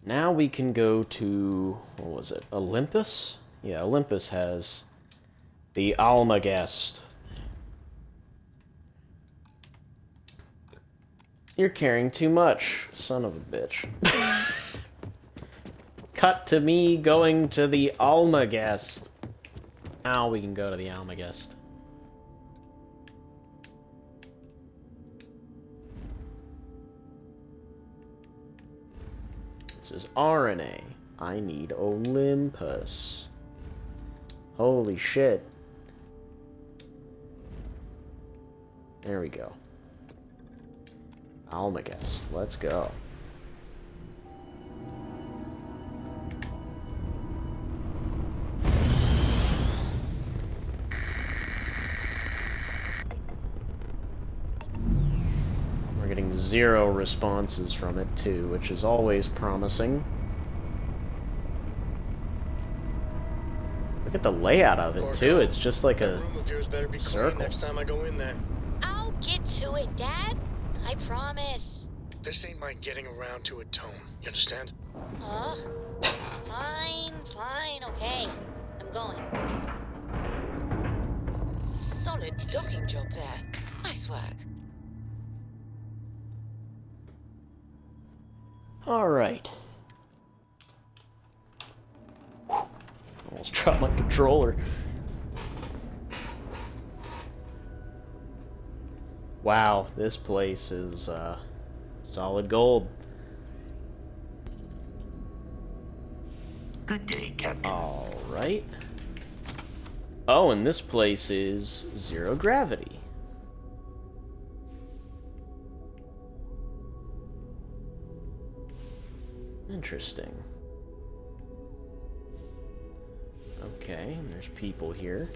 Now we can go to, what was it, Olympus? Yeah, Olympus has the Almaghest. You're carrying too much, son of a bitch. Cut to me going to the Almaghest. Now we can go to the Almaghest. This is RNA. I need Olympus. Holy shit. There we go. Almaghest. Let's go. We're getting 0 responses from it too, which is always promising. Look at the layout of it too. It's just like a circle. Next time I go in there. I'll get to it, Dad. I promise. This ain't my getting around to a tome. You understand? Fine, okay. I'm going. Solid docking job there. Nice work. Alright. Almost dropped my controller. Wow, this place is solid gold. Good day, Captain. Alright. Oh, and this place is 0 gravity. Interesting. Okay, and there's people here.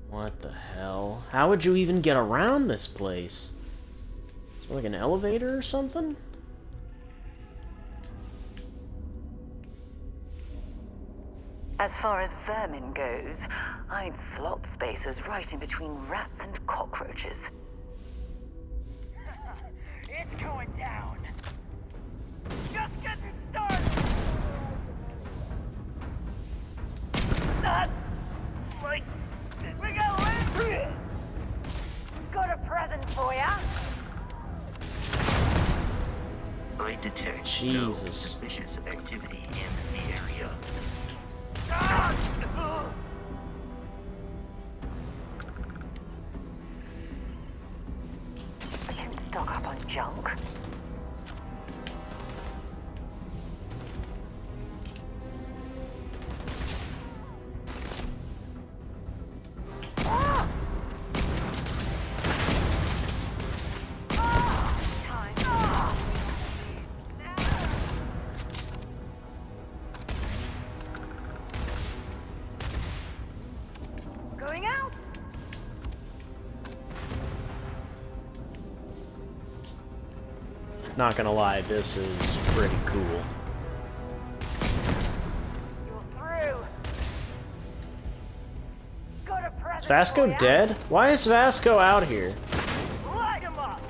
What the hell? How would you even get around this place? Is it like an elevator or something? As far as vermin goes, I'd slot spacers right in between rats and cockroaches. It's going down. Just getting started. Not like we got live. Got a present for ya. I detect no Jesus. suspicious activity in the area. I don't stock up on junk. Going out. Not gonna lie, this is pretty cool. You're through. Got a present Is Vasco for ya. dead? Why is Vasco out here? Light 'em up.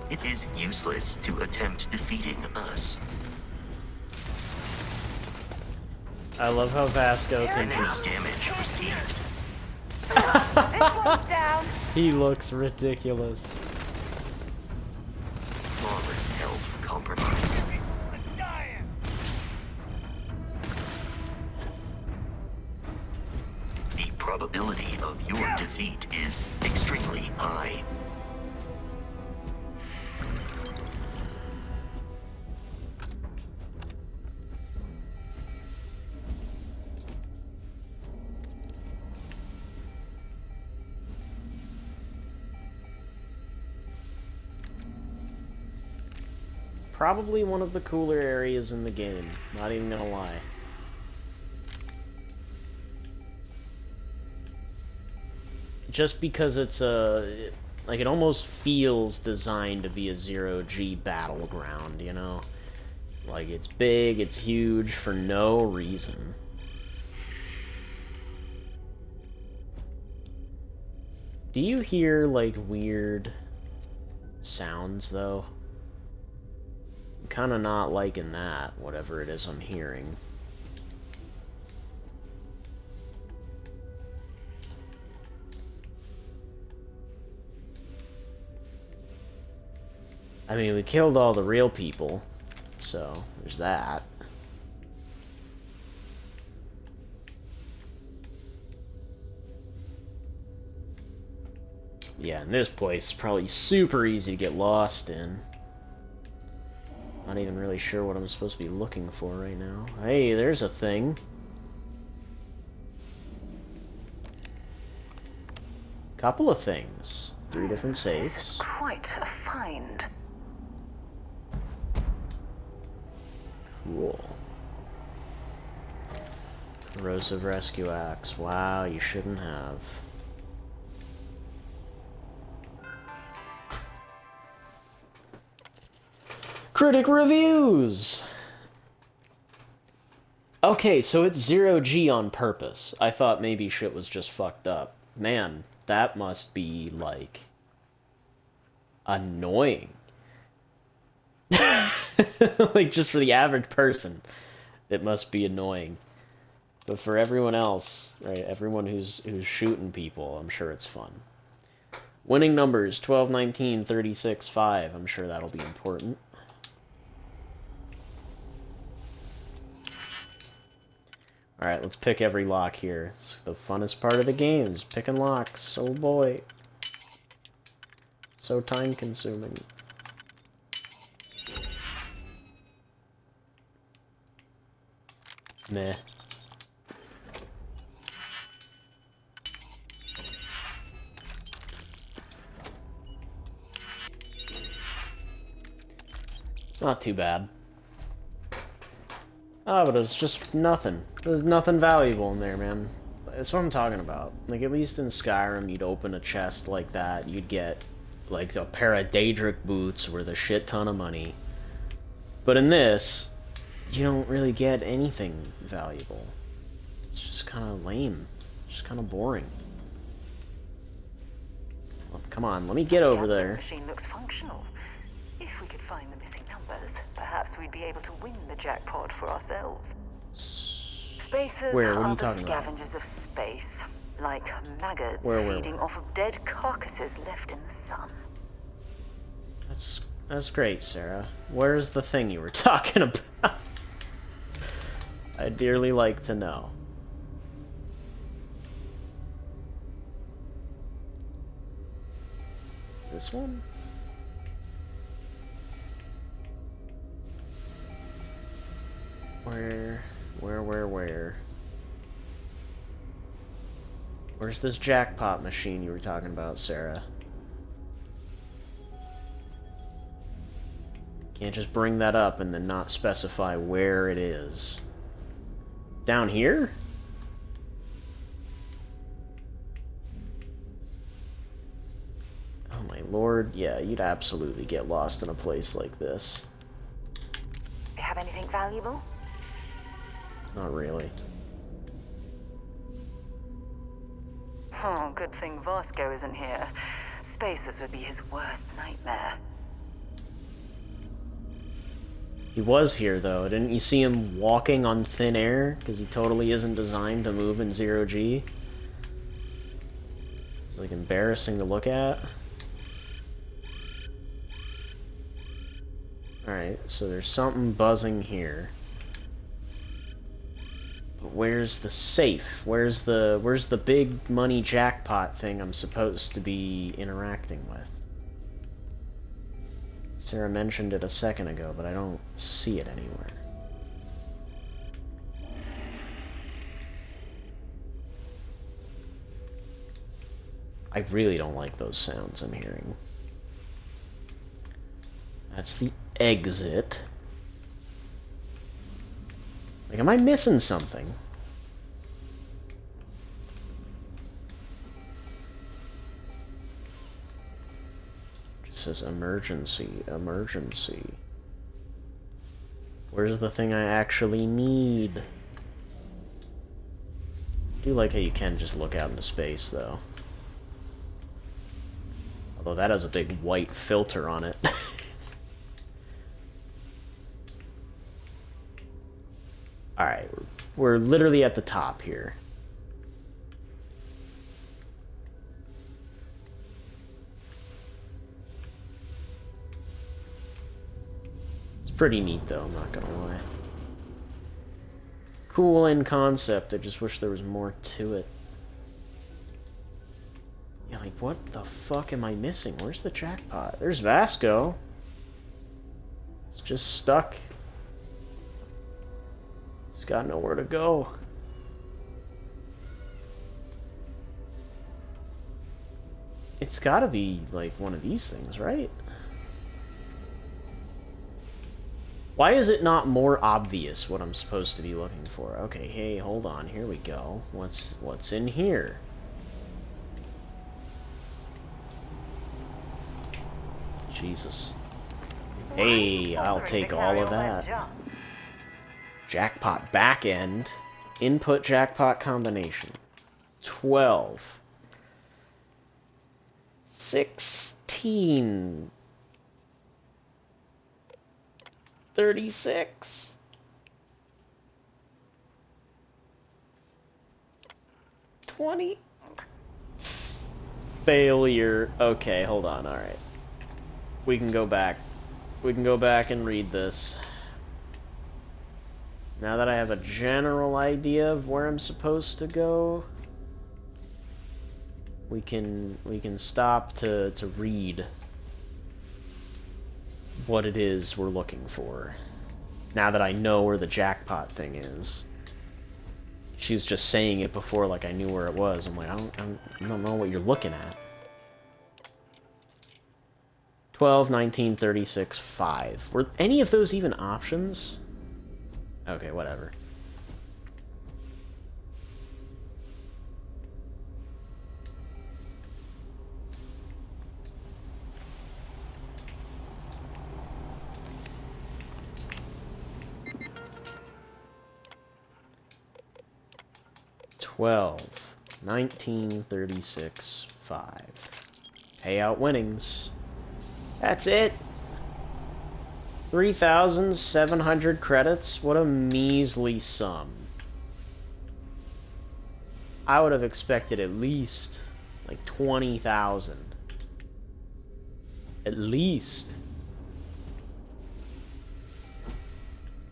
It is useless to attempt defeating us. I love how Vasco can Any just... damage received. This one's down. He looks ridiculous. Flawless health compromised. I'm dying. The probability of your defeat is extremely high. Probably one of the cooler areas in the game, not even gonna lie. Just because it's a... like, it almost feels designed to be a 0G battleground, you know? Like, it's big, it's huge for no reason. Do you hear, like, weird sounds, though? I'm kinda not liking that, whatever it is I'm hearing. I mean, we killed all the real people, so there's that. Yeah, and this place is probably super easy to get lost in. Not even really sure what I'm supposed to be looking for right now. Hey, there's a thing. Couple of things. 3 different This is safes. quite a find. Cool. Corrosive rescue axe. Wow, you shouldn't have. Critic reviews! Okay, so it's 0G on purpose. I thought maybe shit was just fucked up. Man, that must be, like, annoying. Like, just for the average person, it must be annoying. But for everyone else, right, everyone who's shooting people, I'm sure it's fun. Winning numbers, 12, 19, 36, 5. I'm sure that'll be important. Alright, let's pick every lock here. It's the funnest part of the game, is picking locks. Oh boy. So time consuming. Meh. Not too bad. Oh, but it was just nothing. There's nothing valuable in there, man. That's what I'm talking about. Like, at least in Skyrim, you'd open a chest like that, you'd get, like, a pair of Daedric boots worth a shit ton of money. But in this, you don't really get anything valuable. It's just kind of lame. Just kind of boring. Well, come on, let me get over The there. machine looks functional. If we could find the missing numbers, perhaps we'd be able to win the jackpot for ourselves. Spacers Where? What are are you the talking about? scavengers of space, like maggots Where? feeding off of dead carcasses left in the sun. That's great, Sarah. Where's the thing you were talking about? I'd dearly like to know. This one? Where? Where's this jackpot machine you were talking about, Sarah? Can't just bring that up and then not specify where it is. Down here? Oh my lord, yeah, you'd absolutely get lost in a place like this. Have anything valuable? Not really. Oh, good thing Vasco isn't here. Spacers would be his worst nightmare. He was here, though. Didn't you see him walking on thin air? Because he totally isn't designed to move in 0G. It's, like, embarrassing to look at. Alright, so there's something buzzing here. But where's the safe? Where's the big money jackpot thing I'm supposed to be interacting with? Sarah mentioned it a second ago, but I don't see it anywhere. I really don't like those sounds I'm hearing. That's the exit. Like, am I missing something? It says emergency, emergency. Where's the thing I actually need? I do like how you can just look out into space, though. Although that has a big white filter on it. Alright, we're literally at the top here. It's pretty neat though, I'm not gonna lie. Cool in concept, I just wish there was more to it. Yeah, like what the fuck am I missing? Where's the jackpot? There's Vasco. It's just stuck. He's got nowhere to go. It's gotta be like one of these things, right? Why is it not more obvious what I'm supposed to be looking for? Okay, hey, hold on, here we go. What's in here? Jesus. Hey, I'll take all of that. Jackpot back end. Input jackpot combination. 12. 16. 36. 20. Failure. Okay, hold on, alright. We can go back. We can go back and read this. Now that I have a general idea of where I'm supposed to go, we can stop to read what it is we're looking for. Now that I know where the jackpot thing is. She's just saying it before like I knew where it was. I'm like, I don't know what you're looking at. 12, 19, 36, 5. Were any of those even options? Okay, whatever. $12, 19, 36, 5. Payout winnings. That's it. 3,700 credits? What a measly sum. I would have expected at least like 20,000. At least.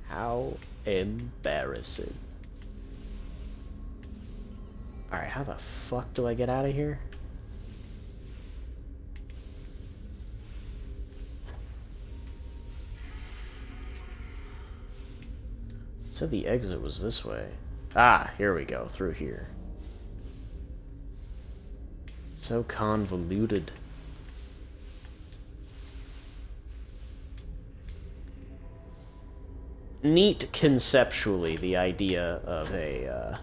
How embarrassing. Alright, how the fuck do I get out of here? So the exit was this way. Ah, here we go, through here. So convoluted. Neat conceptually, the idea of a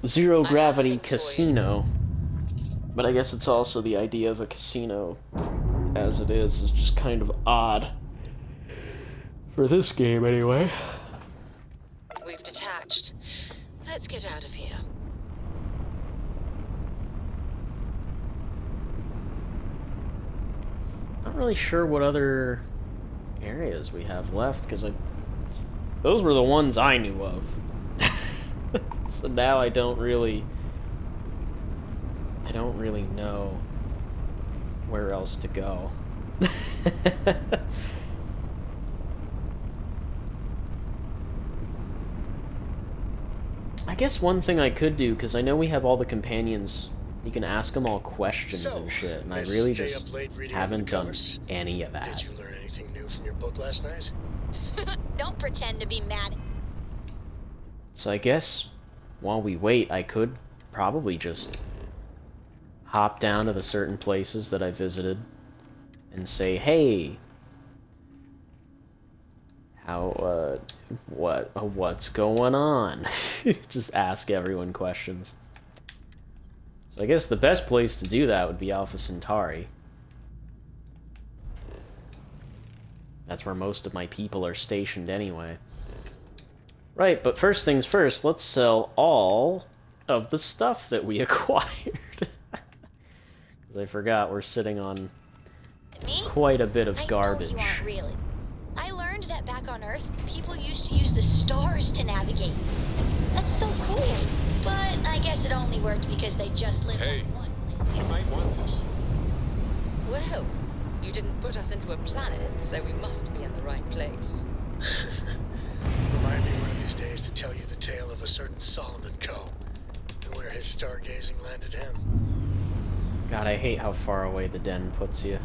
zero gravity casino. But I guess it's also the idea of a casino as it is just kind of odd. For this game, anyway. We've detached. Let's get out of here. Not really sure what other areas we have left, because those were the ones I knew of. So now I don't really know where else to go. I guess one thing I could do, because I know we have all the companions, you can ask them all questions and shit, and I really just haven't done any of that. Did you learn anything new from your book last night? Don't pretend to be mad. So I guess while we wait, I could probably just hop down to the certain places that I visited and say, hey, what's going on? Just ask everyone questions. So I guess the best place to do that would be Alpha Centauri. That's where most of my people are stationed anyway. Right, but first things first, let's sell all of the stuff that we acquired. Because I forgot we're sitting on Me? quite a bit of garbage. I know you aren't really. I learned that back on Earth, people used to use the stars to navigate. That's so cool. But I guess it only worked because they just lived Hey. on one. You might want this. Well, you didn't put us into a planet, so we must be in the right place. Remind me one of these days to tell you the tale of a certain Solomon Coe, and where his stargazing landed him. God, I hate how far away the den puts you.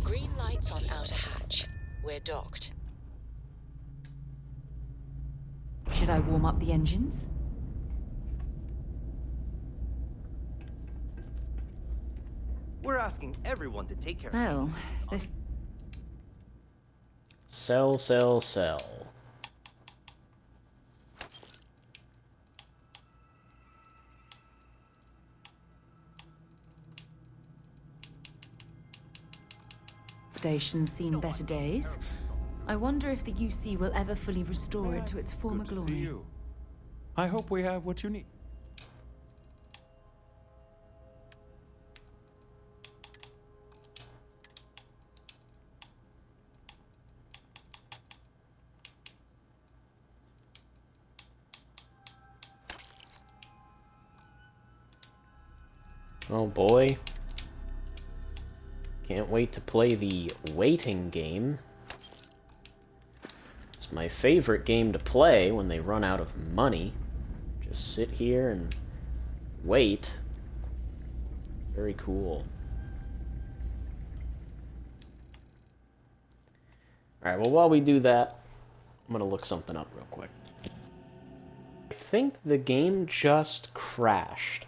Green lights on outer hatch. We're docked. Should I warm up the engines? We're asking everyone to take care of Oh, this... Sell, sell, sell. Station's seen better days. I wonder if the UC will ever fully restore it to its former Good to see glory. you. I hope we have what you need. Oh boy. Can't wait to play the waiting game. It's my favorite game to play when they run out of money. Just sit here and wait. Very cool. Alright, well while we do that, I'm gonna look something up real quick. I think the game just crashed.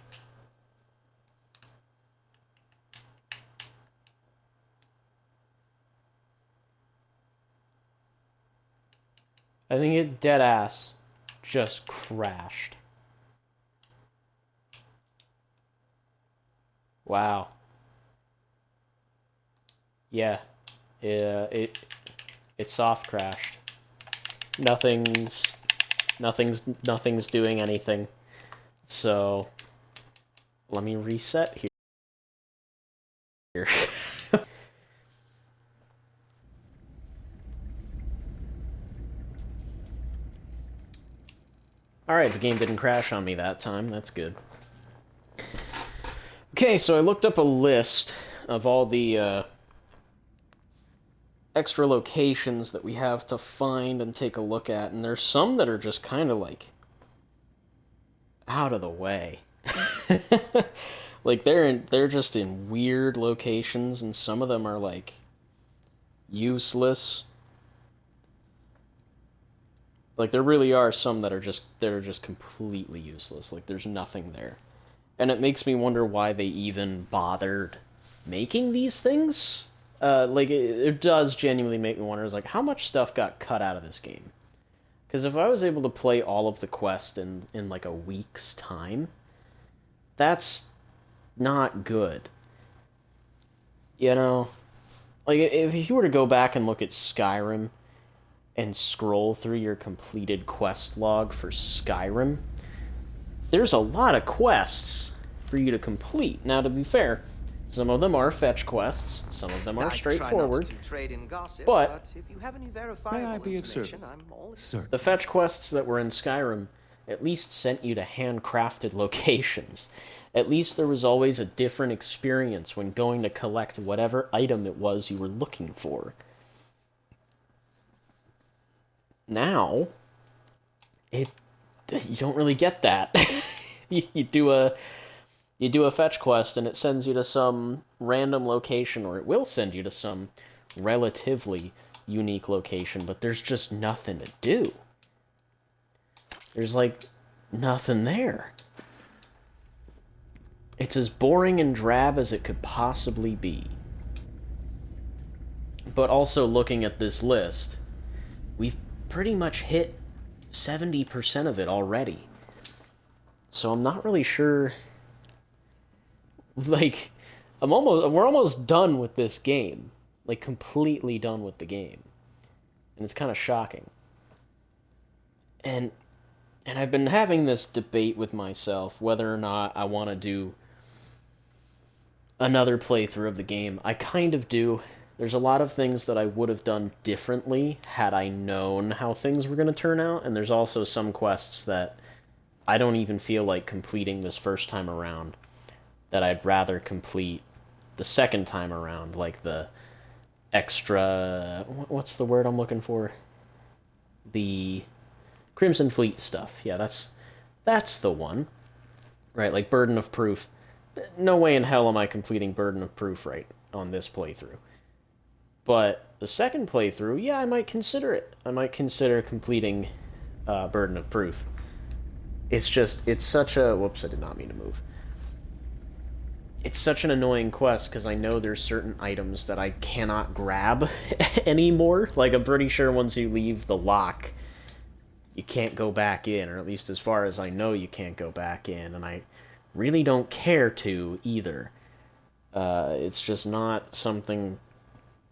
I think it deadass just crashed. Wow. Yeah. It soft crashed. Nothing's doing anything. So let me reset here. Alright, the game didn't crash on me that time. That's good. Okay, so I looked up a list of all the extra locations that we have to find and take a look at, and there's some that are just kind of like out of the way. Like they're just in weird locations, and some of them are like useless. Like there really are some that are just completely useless. Like there's nothing there. And it makes me wonder why they even bothered making these things. Like it does genuinely make me wonder, is like how much stuff got cut out of this game. Because if I was able to play all of the quest in like a week's time, that's not good. You know, like if you were to go back and look at Skyrim and scroll through your completed quest log for Skyrim, there's a lot of quests for you to complete. Now, to be fair, some of them are fetch quests, some of them are straightforward, but if you have any verifiable May I be of information, service? I'm all Sir. the fetch quests that were in Skyrim at least sent you to handcrafted locations. At least there was always a different experience when going to collect whatever item it was you were looking for. Now, you don't really get that. you do a fetch quest and it sends you to some random location, or it will send you to some relatively unique location, but there's just nothing to do. There's like nothing there. It's as boring and drab as it could possibly be. But also looking at this list, we've pretty much hit 70% of it already. So I'm not really sure. Like, we're almost done with this game. Like, completely done with the game. And it's kind of shocking. And I've been having this debate with myself whether or not I want to do another playthrough of the game. I kind of do. There's a lot of things that I would have done differently had I known how things were going to turn out, and there's also some quests that I don't even feel like completing this first time around that I'd rather complete the second time around, like the extra... what's the word I'm looking for? The Crimson Fleet stuff. Yeah, that's the one. Right, like Burden of Proof. No way in hell am I completing Burden of Proof right on this playthrough. But the second playthrough, yeah, I might consider it. I might consider completing Burden of Proof. It's just, it's such a... Whoops, I did not mean to move. It's such an annoying quest, because I know there's certain items that I cannot grab anymore. Like, I'm pretty sure once you leave the lock, you can't go back in, or at least as far as I know you can't go back in, and I really don't care to, either. It's just not something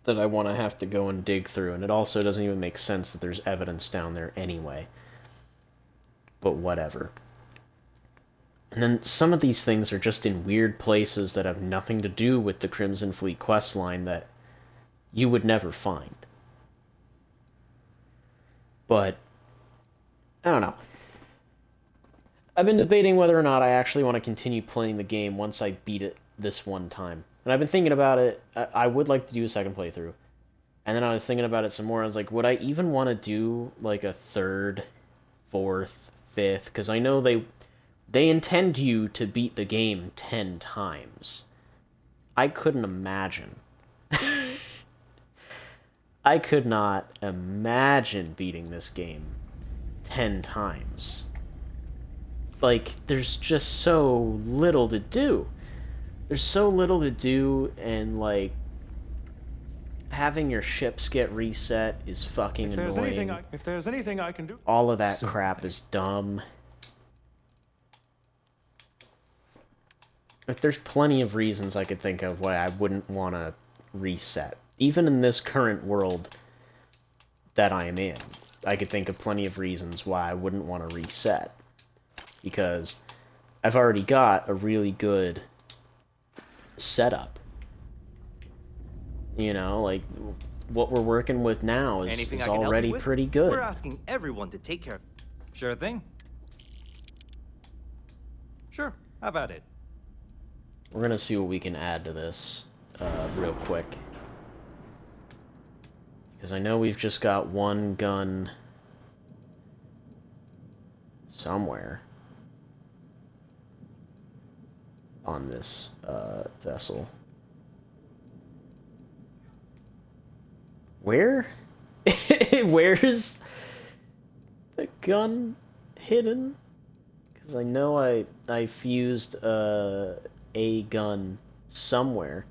that I want to have to go and dig through, and it also doesn't even make sense that there's evidence down there anyway. But whatever. And then some of these things are just in weird places that have nothing to do with the Crimson Fleet questline that you would never find. But, I don't know. I've been debating whether or not I actually want to continue playing the game once I beat it this one time. And I've been thinking about it. I would like to do a second playthrough. And then I was thinking about it some more. I was like, would I even want to do, like, a third, fourth, fifth? Because I know they intend you to beat the game 10 times. I couldn't imagine. I could not imagine beating this game 10 times. Like, there's just so little to do. There's so little to do, and, like, having your ships get reset is fucking annoying. If there's anything I can do... All of that crap is dumb. Like, there's plenty of reasons I could think of why I wouldn't want to reset. Even in this current world that I am in, I could think of plenty of reasons why I wouldn't want to reset. Because I've already got a really good setup. You know, like, what we're working with now is already pretty good. We're asking everyone to take care of... Sure thing. Sure, have at it. We're gonna see what we can add to this real quick. Because I know we've just got one gun somewhere on this vessel. Where? Where's the gun hidden? Because I know I fused a gun somewhere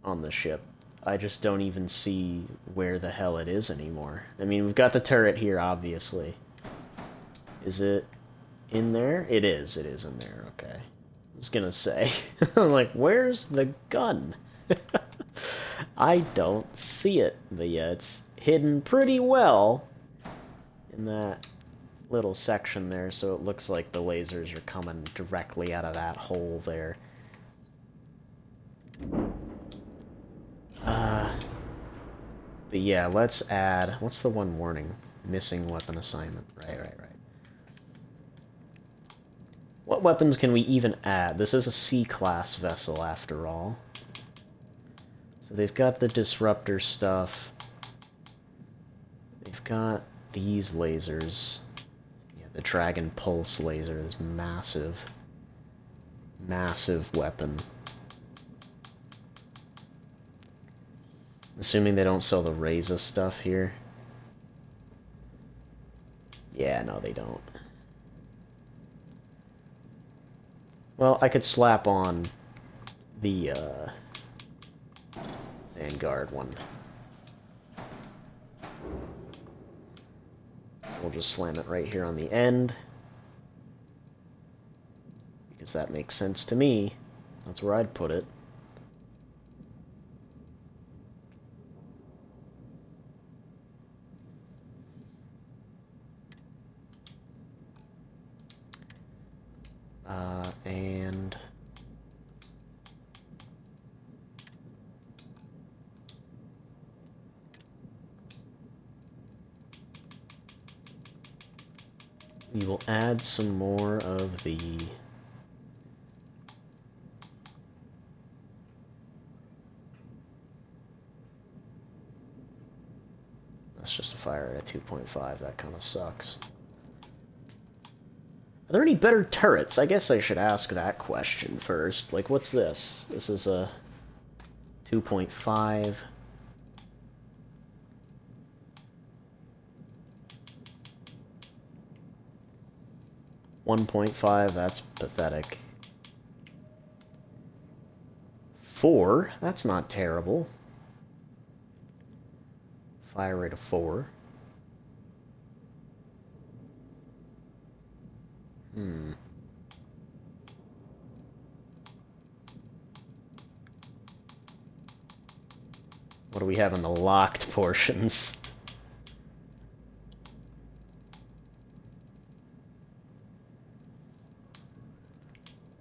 on the ship. I just don't even see where the hell it is anymore. I mean, we've got the turret here, obviously. Is it in there? It is in there, okay. I was gonna say. I'm like, where's the gun? I don't see it, but yeah, it's hidden pretty well in that little section there, so it looks like the lasers are coming directly out of that hole there. But yeah, let's add... What's the one warning? Missing weapon assignment. Right. What weapons can we even add? This is a C-class vessel, after all. So they've got the disruptor stuff. They've got these lasers. Yeah, the Dragon Pulse laser is massive. Massive weapon. Assuming they don't sell the Reza stuff here. Yeah, no, they don't. Well, I could slap on the Vanguard one. We'll just slam it right here on the end. Because that makes sense to me. That's where I'd put it. And we will add some more of the that's just a fire at 2.5. That kind of sucks. Are there any better turrets? I guess I should ask that question first. Like, what's this? This is a 2.5. $1.5, that's pathetic. 4, that's not terrible. Fire rate of 4. What do we have in the locked portions?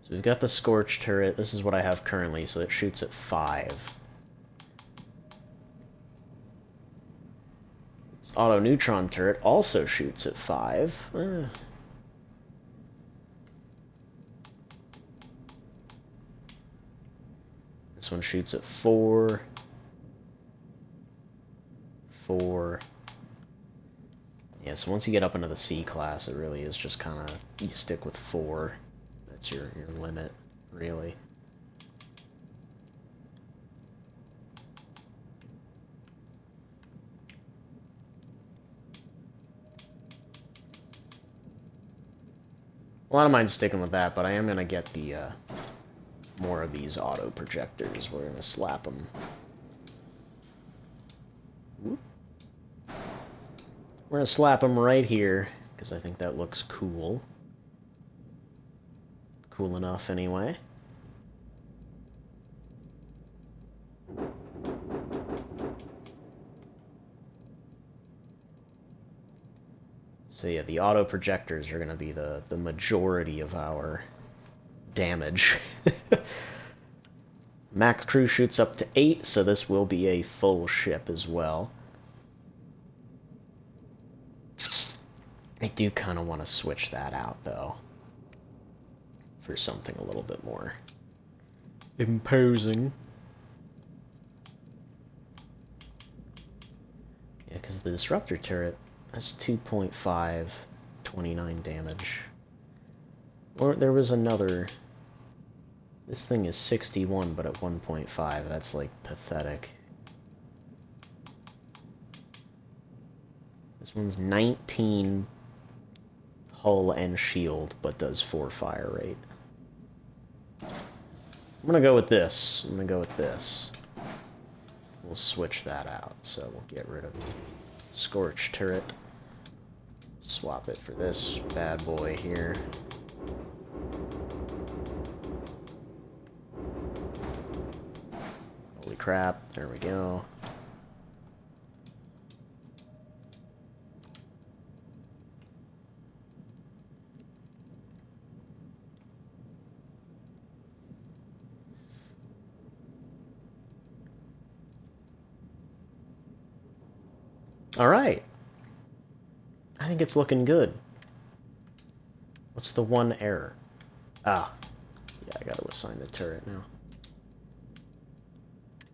So we've got the Scorch turret. This is what I have currently, so it shoots at 5. This auto neutron turret also shoots at 5. This one shoots at 4. 4. Yeah, so once you get up into the C class, it really is just kind of, you stick with 4. That's your limit, really. Well, I don't mind sticking with that, but I am going to get the more of these auto projectors. We're going to slap them. Whoop. We're going to slap them right here, because I think that looks cool. Cool enough, anyway. So yeah, the auto projectors are going to be the majority of our damage. Max crew shoots up to 8, so this will be a full ship as well. I do kind of want to switch that out, though, for something a little bit more imposing. Yeah, because the disruptor turret has 2.5, 29 damage. Or there was another. This thing is 61, but at 1.5. That's like pathetic. This one's 19 hull and shield, but does 4 fire rate. I'm gonna go with this. We'll switch that out. So we'll get rid of the Scorch turret. Swap it for this bad boy here. Holy crap, there we go. Alright. I think it's looking good. What's the one error? Ah. Yeah, I gotta assign the turret now.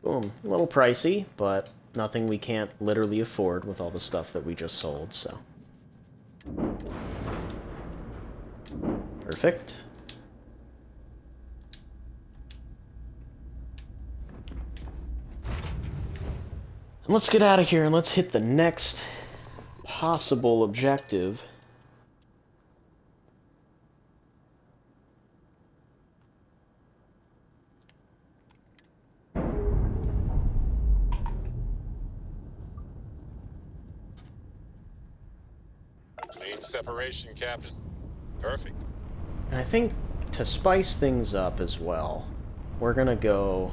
Boom. A little pricey, but nothing we can't literally afford with all the stuff that we just sold, so. Perfect. And let's get out of here and let's hit the next possible objective. Means separation, Captain. Perfect. And I think to spice things up as well, we're gonna go...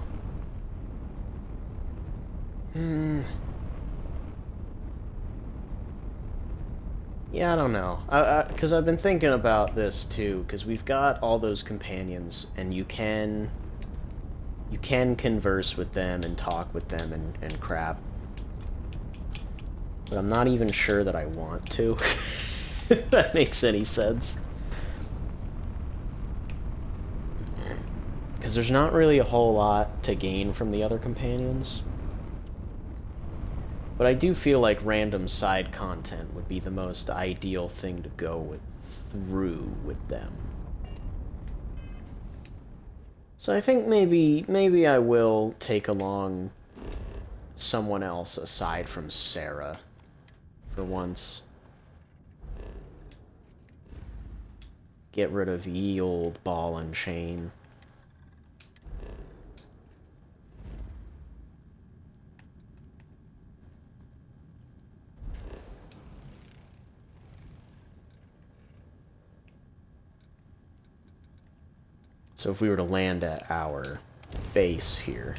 Yeah, I don't know. Because I've been thinking about this too, because we've got all those companions, and you can converse with them and talk with them and crap. But I'm not even sure that I want to, if that makes any sense. Because there's not really a whole lot to gain from the other companions. But I do feel like random side content would be the most ideal thing to go through with them. So I think maybe I will take along someone else aside from Sarah for once. Get rid of ye old ball and chain. So if we were to land at our base here,